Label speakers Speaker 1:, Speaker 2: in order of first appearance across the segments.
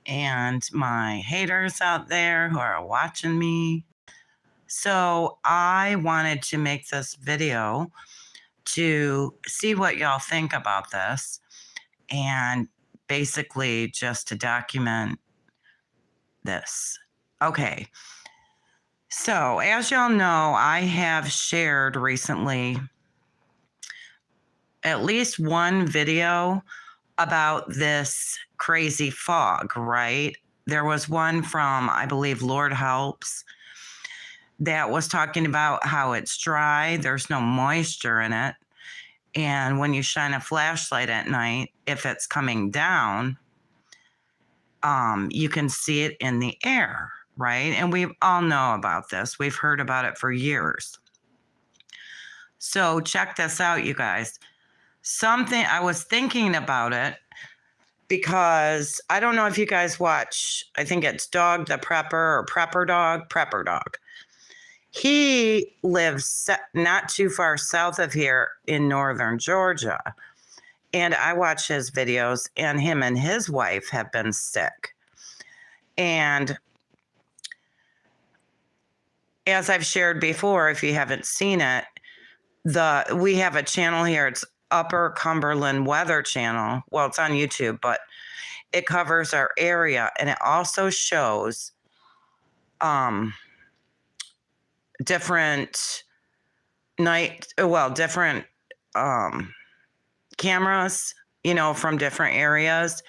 Speaker 1: and my haters out there who are watching me. So I wanted to make this video to see what y'all think about this and basically just to document this. Okay. So, as y'all know, I have shared recently at least one video about this crazy fog, right? There was one from, I believe, Lord Helps that was talking about how it's dry, there's no moisture in it. And when you shine a flashlight at night, if it's coming down, you can see it in the air, right? And we all know about this. We've heard about it for years. So check this out, you guys. I was thinking about it because I don't know if you guys watch, I think it's Dog the Prepper or Prepper Dog. He lives not too far south of here in northern Georgia. And I watch his videos, and him and his wife have been sick. And as I've shared before, if you haven't seen it, we have a channel here. It's Upper Cumberland Weather Channel. Well, it's on YouTube, but it covers our area, and it also shows different cameras, from different areas.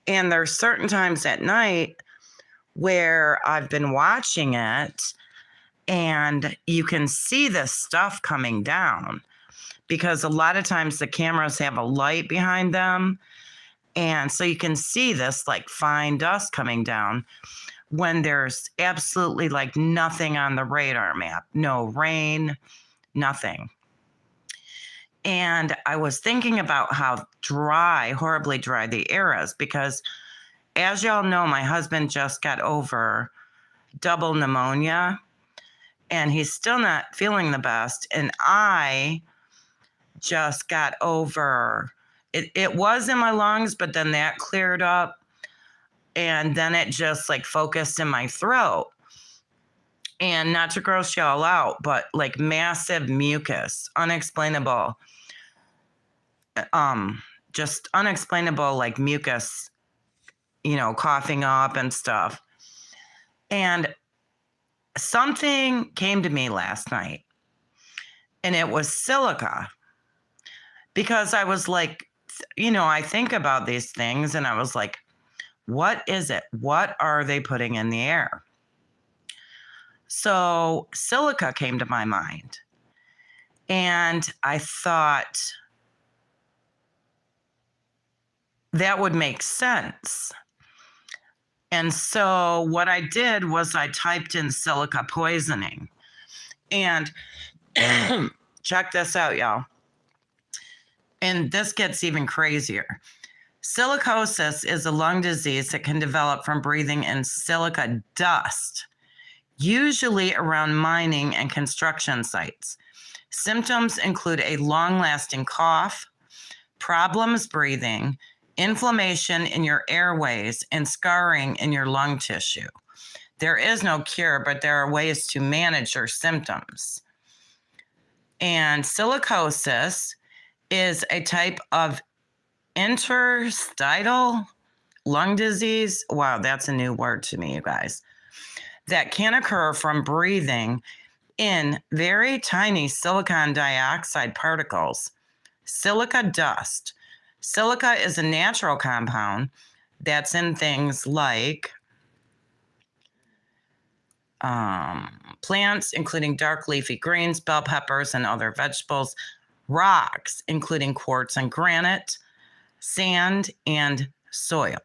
Speaker 1: And there's certain times at night where I've been watching it and you can see this stuff coming down because a lot of times the cameras have a light behind them. And so you can see this like fine dust coming down when there's absolutely like nothing on the radar map, no rain, nothing. And I was thinking about how horribly dry the air is because, as y'all know, my husband just got over double pneumonia and he's still not feeling the best. And I just got over it. It was in my lungs, but then that cleared up. And then it just like focused in my throat. And not to gross y'all out, but like massive mucus, unexplainable. Just unexplainable like mucus, coughing up and stuff. And something came to me last night. And it was silica. Because I was like, I think about these things and I was like, what is it? What are they putting in the air? So silica came to my mind. And I thought that would make sense. And so what I did was I typed in silica poisoning. And check this out, y'all. And this gets even crazier. Silicosis is a lung disease that can develop from breathing in silica dust, usually around mining and construction sites. Symptoms include a long-lasting cough, problems breathing, inflammation in your airways, and scarring in your lung tissue. There is no cure, but there are ways to manage your symptoms. And silicosis is a type of interstitial lung disease. Wow, that's a new word to me, you guys. That can occur from breathing in very tiny silicon dioxide particles, silica dust. Silica is a natural compound that's in things like plants, including dark leafy greens, bell peppers, and other vegetables, rocks, including quartz and granite, sand, and soil,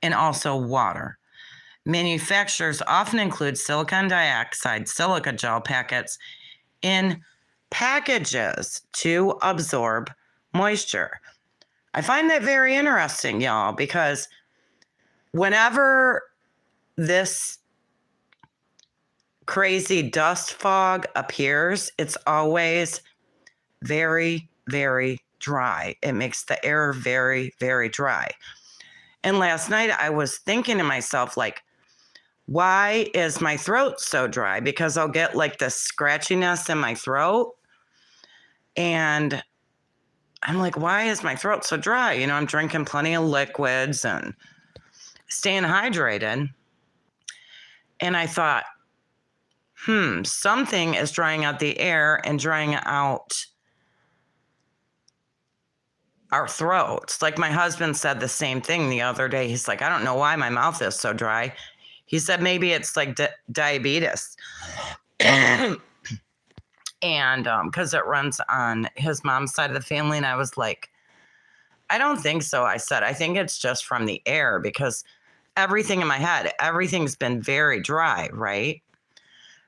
Speaker 1: and also water. Manufacturers often include silicon dioxide silica gel packets in packages to absorb moisture. I find that very interesting, y'all, because whenever this crazy dust fog appears, it's always very, very dry. It makes the air very, very dry. And last night I was thinking to myself, like, why is my throat so dry? Because I'll get like this scratchiness in my throat. And I'm like, why is my throat so dry? You know, I'm drinking plenty of liquids and staying hydrated. And I thought, something is drying out the air and drying out our throats. Like my husband said the same thing the other day. He's like, I don't know why my mouth is so dry. He said maybe it's like diabetes. And because it runs on his mom's side of the family. And I was like, I don't think so. I said, I think it's just from the air because everything in my head, everything's been very dry, right?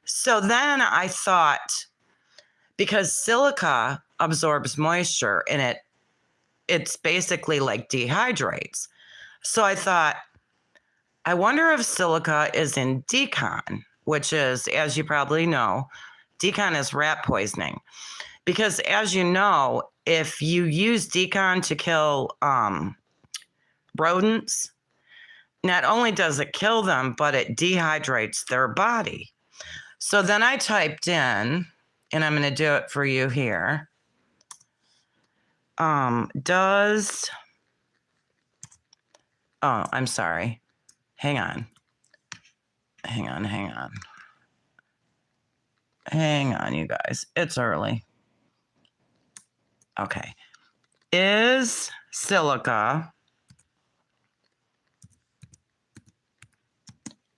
Speaker 1: So then I thought, because silica absorbs moisture and it's basically like dehydrates. So I thought, I wonder if silica is in decon, which is, as you probably know, decon is rat poisoning. Because as you know, if you use decon to kill rodents, not only does it kill them, but it dehydrates their body. So then I typed in, and I'm going to do it for you here. Oh, I'm sorry. Hang on, you guys. It's early. Okay. Is silica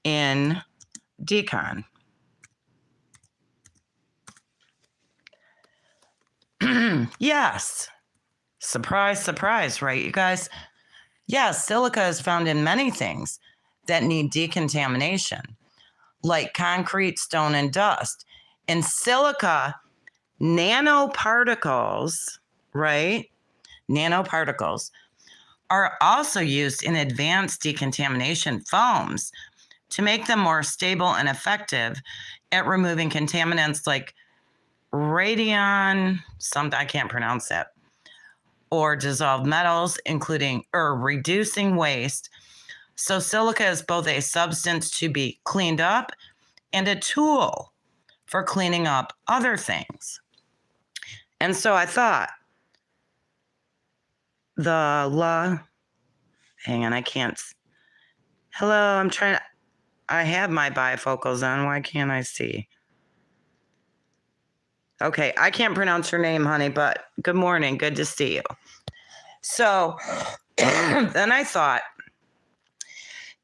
Speaker 1: in decon? Yes. Surprise, surprise, right, you guys? Yes, silica is found in many things that need decontamination, like concrete, stone, and dust. In silica, nanoparticles, right? Nanoparticles are also used in advanced decontamination foams to make them more stable and effective at removing contaminants like radion, I can't pronounce that, or dissolved metals, including or reducing waste. So silica is both a substance to be cleaned up and a tool for cleaning up other things. And so I thought, hang on, I can't. Hello, I have my bifocals on. Why can't I see? Okay, I can't pronounce your name, honey, but good morning. Good to see you. So then I thought,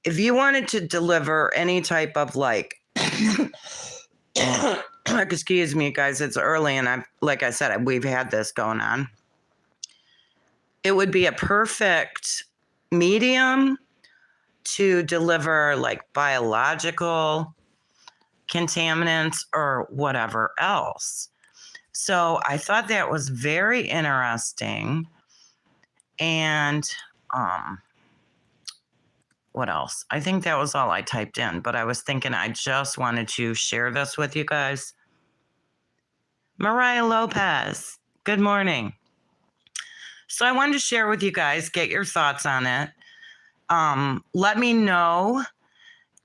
Speaker 1: if you wanted to deliver any type of like, excuse me, guys, it's early and like I said, we've had this going on. It would be a perfect medium to deliver like biological contaminants or whatever else. So I thought that was very interesting. And what else? I think that was all I typed in, but I was thinking I just wanted to share this with you guys. Mariah Lopez, good morning. So I wanted to share with you guys, get your thoughts on it. Let me know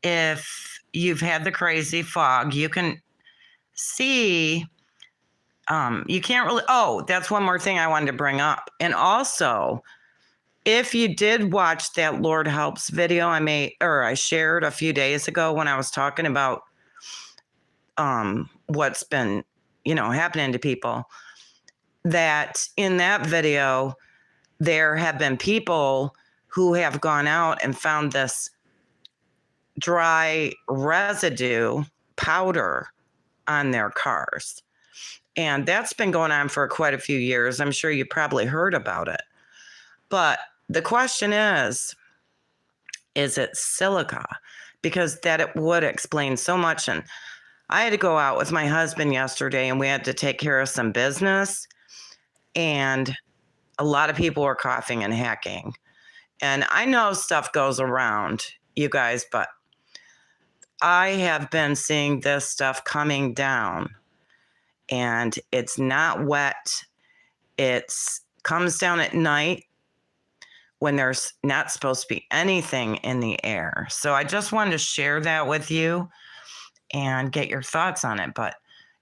Speaker 1: if you've had the crazy fog. You can see, you can't really, that's one more thing I wanted to bring up. And also, if you did watch that Lord Helps video I shared a few days ago when I was talking about what's been, happening to people, that in that video, there have been people who have gone out and found this dry residue powder on their cars. And that's been going on for quite a few years. I'm sure you probably heard about it. But the question is it silica? Because it would explain so much. And I had to go out with my husband yesterday and we had to take care of some business. And a lot of people were coughing and hacking. And I know stuff goes around, you guys, but I have been seeing this stuff coming down. And it's not wet. It comes down at night when there's not supposed to be anything in the air. So I just wanted to share that with you and get your thoughts on it. But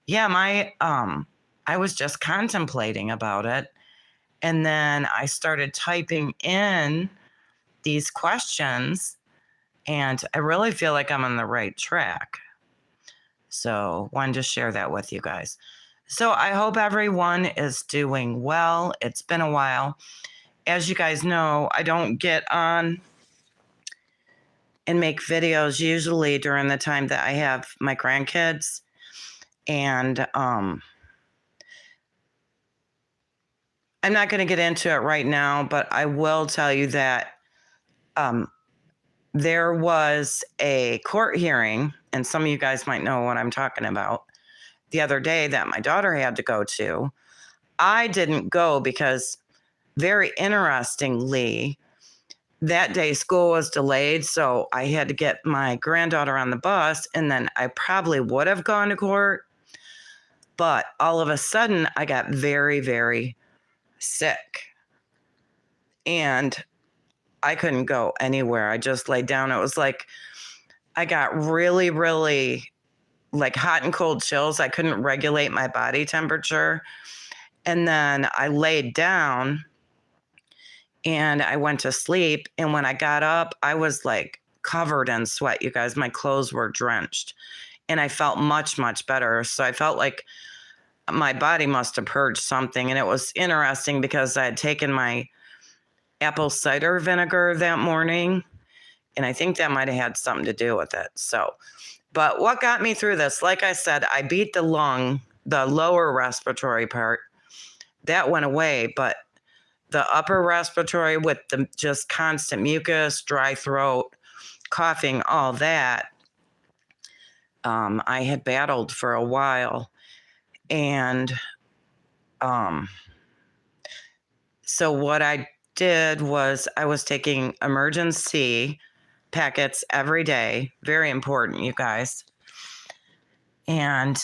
Speaker 1: yeah, I was just contemplating about it. And then I started typing in these questions, and I really feel like I'm on the right track. So wanted to share that with you guys. So I hope everyone is doing well. It's been a while. As you guys know, I don't get on and make videos usually during the time that I have my grandkids. And I'm not going to get into it right now, but I will tell you that there was a court hearing, and some of you guys might know what I'm talking about, the other day that my daughter had to go to. I didn't go because, very interestingly, that day school was delayed, so I had to get my granddaughter on the bus, and then I probably would have gone to court. But all of a sudden, I got very, very sick, and I couldn't go anywhere. I just laid down. It was like I got really, really like hot and cold chills. I couldn't regulate my body temperature. And then I laid down and I went to sleep. And when I got up, I was like covered in sweat, you guys. My clothes were drenched and I felt much, much better. So I felt like my body must have purged something. And it was interesting because I had taken my apple cider vinegar that morning, and I think that might have had something to do with it. So, but what got me through this, like I said, I beat the lower respiratory part. That went away, but the upper respiratory with the just constant mucus, dry throat, coughing, all that, I had battled for a while. And so what I did was I was taking emergency packets every day. Very important, you guys. And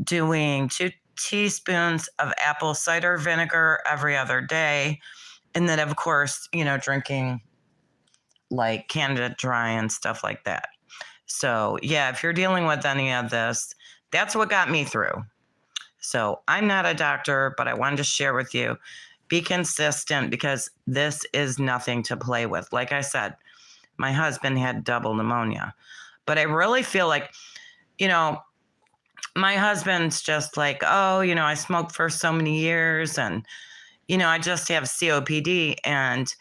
Speaker 1: doing 2 teaspoons of apple cider vinegar every other day. And then, of course, drinking like Candida Dry and stuff like that. So, yeah, if you're dealing with any of this, that's what got me through. So I'm not a doctor, but I wanted to share with you. Be consistent because this is nothing to play with. Like I said, my husband had double pneumonia. But I really feel like, my husband's just like, oh, I smoked for so many years and, I just have COPD. And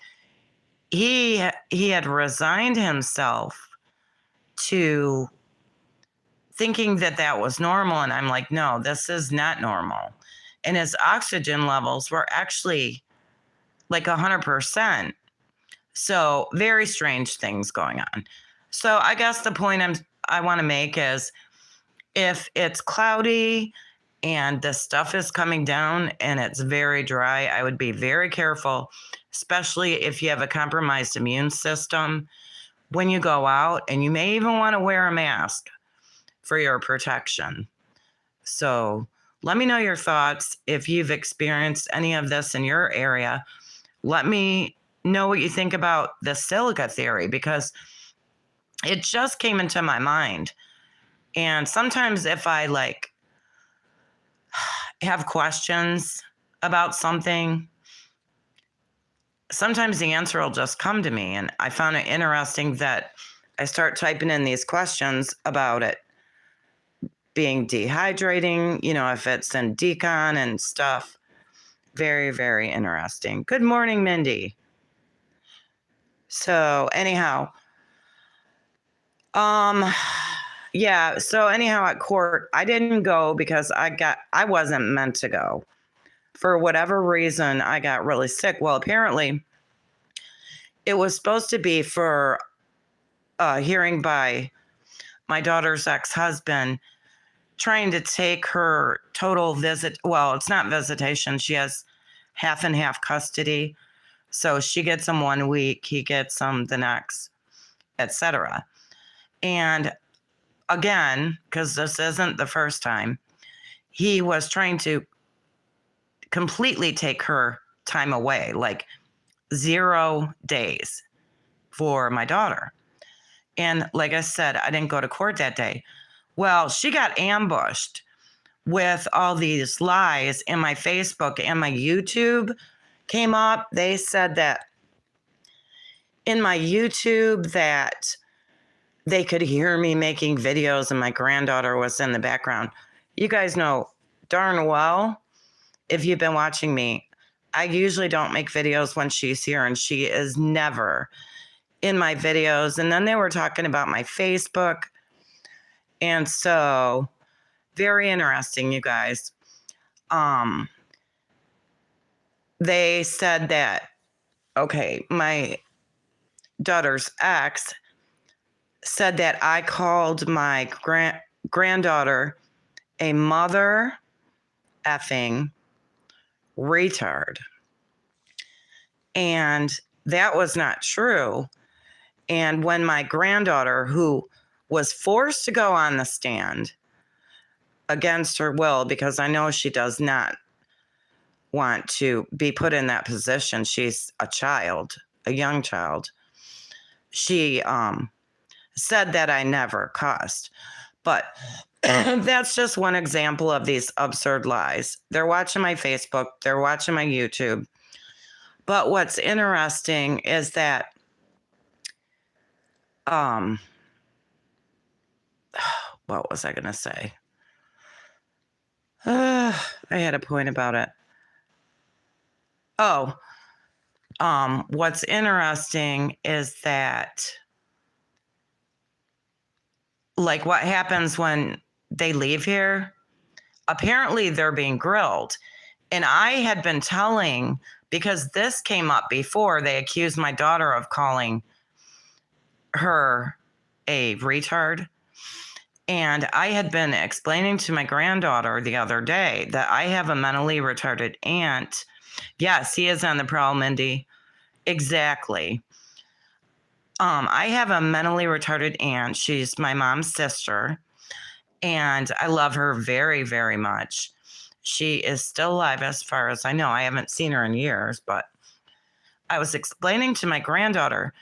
Speaker 1: he had resigned himself to thinking that was normal. And I'm like, no, this is not normal. And his oxygen levels were actually like 100%. So very strange things going on. So I guess the point I want to make is if it's cloudy and the stuff is coming down and it's very dry, I would be very careful, especially if you have a compromised immune system when you go out, and you may even want to wear a mask for your protection. So let me know your thoughts. If you've experienced any of this in your area, let me know what you think about the silica theory, because it just came into my mind. And sometimes if I have questions about something, sometimes the answer will just come to me. And I found it interesting that I start typing in these questions about it being dehydrating, if it's in decon and stuff. Very, very interesting. Good morning, Mindy. So anyhow, yeah. So anyhow, at court, I didn't go because I wasn't meant to go. For whatever reason, I got really sick. Well, apparently it was supposed to be for a hearing by my daughter's ex-husband trying to take her total visit. Well, it's not visitation. She has half and half custody. So she gets them 1 week, he gets them the next, etc. And again, because this isn't the first time, he was trying to completely take her time away, like 0 days for my daughter. And like I said, I didn't go to court that day. Well, she got ambushed with all these lies, and my Facebook and my YouTube came up. They said that in my YouTube that they could hear me making videos and my granddaughter was in the background. You guys know darn well, if you've been watching me, I usually don't make videos when she's here, and she is never in my videos. And then they were talking about my Facebook. And so, very interesting, you guys. They said that, okay, my daughter's ex said that I called my granddaughter a mother effing retard. And that was not true. And when my granddaughter, who was forced to go on the stand against her will, because I know she does not want to be put in that position. She's a child, a young child. She said that I never cussed. But that's just one example of these absurd lies. They're watching my Facebook. They're watching my YouTube. But what's interesting is that what was I going to say? I had a point about it. What's interesting is that, like, what happens when they leave here? Apparently, they're being grilled. And I had been telling, because this came up before, they accused my daughter of calling her a retard. And I had been explaining to my granddaughter the other day that I have a mentally retarded aunt. Yes, he is on the prowl, Mindy. Exactly. I have a mentally retarded aunt. She's my mom's sister. And I love her very, very much. She is still alive as far as I know. I haven't seen her in years, but I was explaining to my granddaughter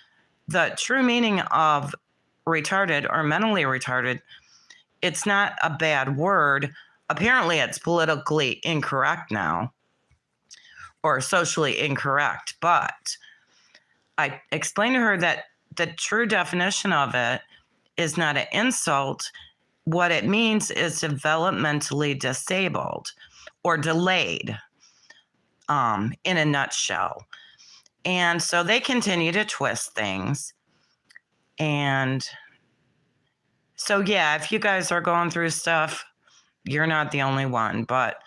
Speaker 1: the true meaning of retarded or mentally retarded. It's not a bad word. Apparently, it's politically incorrect now, or socially incorrect. But I explained to her that the true definition of it is not an insult. What it means is developmentally disabled or delayed, in a nutshell. And so they continue to twist things. And so, yeah, if you guys are going through stuff, you're not the only one. But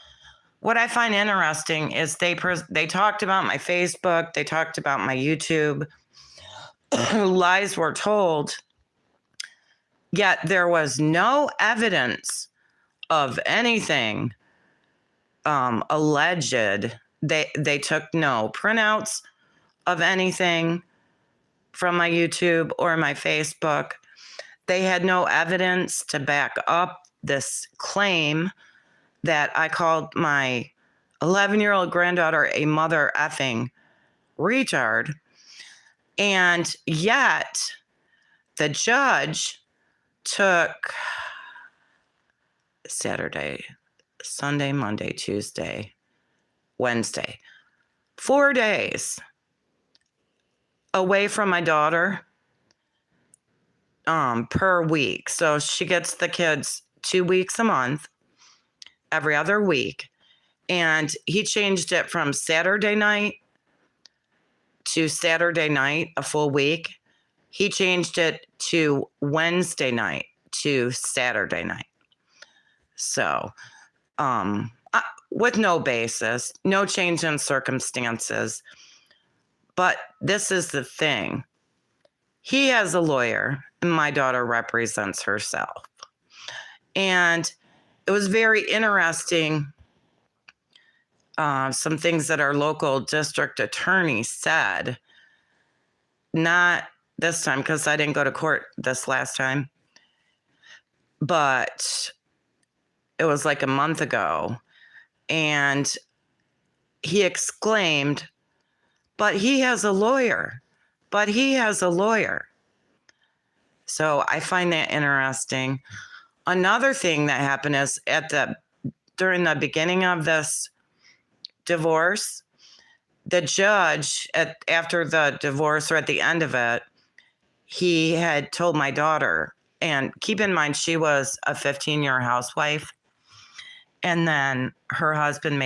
Speaker 1: what I find interesting is they talked about my Facebook. They talked about my YouTube. Lies were told. Yet there was no evidence of anything alleged. They took no printouts of anything from my YouTube or my Facebook. They had no evidence to back up this claim that I called my 11-year-old granddaughter a mother effing retard. And yet the judge took Saturday, Sunday, Monday, Tuesday, Wednesday, 4 days away from my daughter per week. So she gets the kids 2 weeks a month, every other week. And he changed it from Saturday night to Saturday night, a full week. He changed it to Wednesday night to Saturday night. So, with no basis, no change in circumstances. But this is the thing. He has a lawyer, and my daughter represents herself. And it was very interesting, some things that our local district attorney said. Not this time, because I didn't go to court this last time. But it was like a month ago. And he exclaimed, But he has a lawyer. So I find that interesting. Another thing that happened is during the beginning of this divorce, the judge after the divorce or at the end of it, he had told my daughter, and keep in mind, she was a 15-year housewife. And then her husband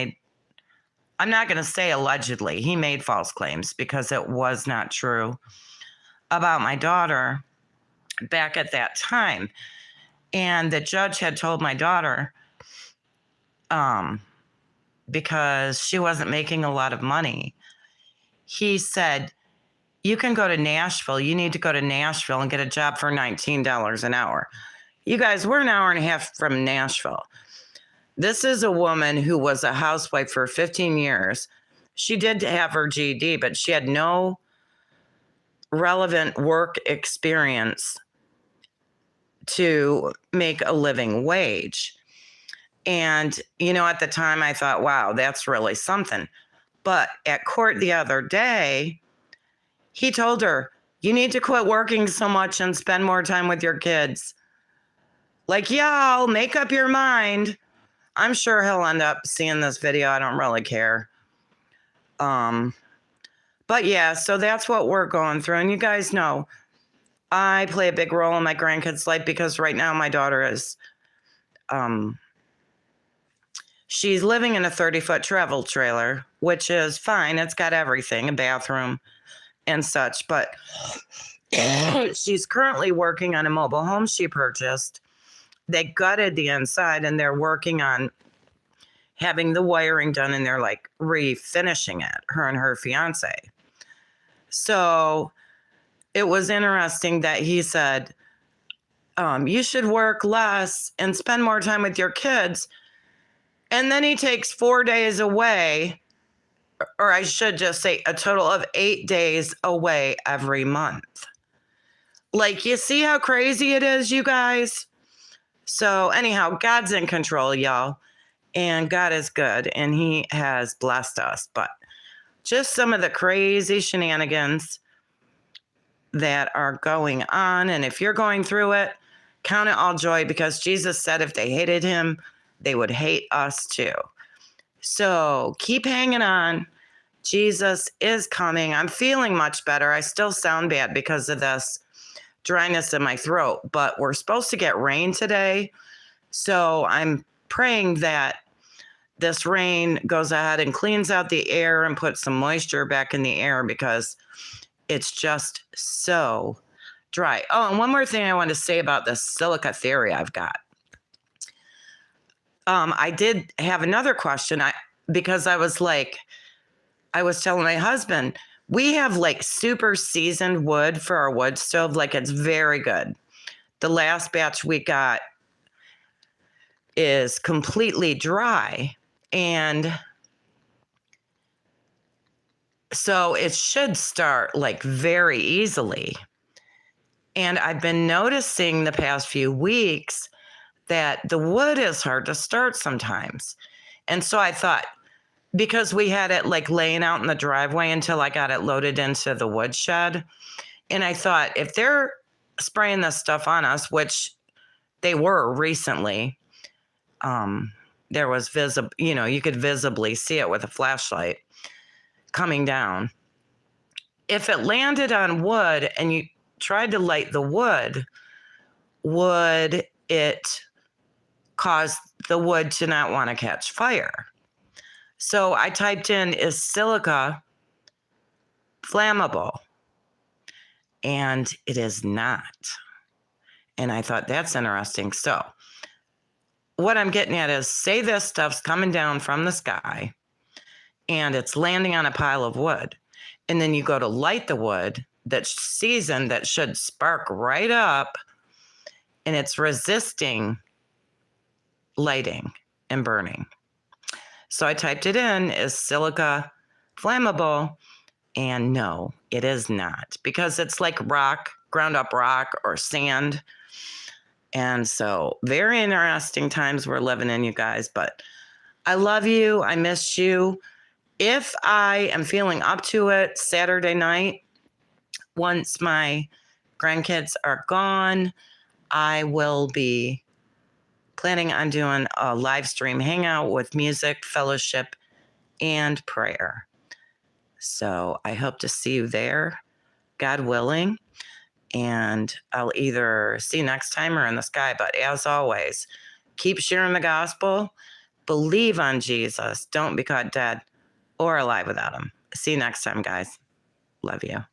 Speaker 1: I'm not going to say allegedly, he made false claims because it was not true about my daughter back at that time. And the judge had told my daughter, because she wasn't making a lot of money, he said, you can go to Nashville. You need to go to Nashville and get a job for $19 an hour. You guys, we're an hour and a half from Nashville. This is a woman who was a housewife for 15 years. She did have her GED, but she had no relevant work experience to make a living wage. And, at the time I thought, wow, that's really something. But at court the other day, he told her, you need to quit working so much and spend more time with your kids. Like, y'all, make up your mind. I'm sure he'll end up seeing this video. I don't really care. But yeah, so that's what we're going through. And you guys know, I play a big role in my grandkids' life because right now my daughter is, she's living in a 30-foot travel trailer, which is fine. It's got everything, a bathroom and such. But she's currently working on a mobile home she purchased. They gutted the inside and they're working on having the wiring done, and they're like refinishing it, her and her fiance. So it was interesting that he said, you should work less and spend more time with your kids. And then he takes 4 days away, or I should just say a total of 8 days away every month. Like, you see how crazy it is, you guys? So anyhow, God's in control, y'all. And God is good, and he has blessed us. But just some of the crazy shenanigans that are going on. And if you're going through it, count it all joy, because Jesus said if they hated him, they would hate us too. So keep hanging on. Jesus is coming. I'm feeling much better. I still sound bad because of this dryness in my throat, but we're supposed to get rain today. So I'm praying that this rain goes ahead and cleans out the air and puts some moisture back in the air, because it's just so dry. Oh, and one more thing I want to say about this silica theory I've got. I did have another question because I was telling my husband, we have like super seasoned wood for our wood stove. Like, it's very good. The last batch we got is completely dry. And so it should start like very easily. And I've been noticing the past few weeks that the wood is hard to start sometimes. And so I thought, because we had it like laying out in the driveway until I got it loaded into the woodshed. And I thought, if they're spraying this stuff on us, which they were recently, there was visible, you could visibly see it with a flashlight coming down. If it landed on wood and you tried to light the wood, would it cause the wood to not want to catch fire? So I typed in, is silica flammable? And it is not. And I thought, that's interesting. So what I'm getting at is, say this stuff's coming down from the sky and it's landing on a pile of wood. And then you go to light the wood that's seasoned, that should spark right up, and it's resisting lighting and burning. So I typed it in, is silica flammable? And no, it is not, because it's like rock, ground up rock or sand. And so very interesting times we're living in, you guys. But I love you. I miss you. if I am feeling up to it Saturday night, once my grandkids are gone, I will be planning on doing a live stream hangout with music, fellowship, and prayer. So I hope to see you there, God willing. And I'll either see you next time or in the sky. But as always, keep sharing the gospel. Believe on Jesus. Don't be caught dead or alive without him. See you next time, guys. Love you.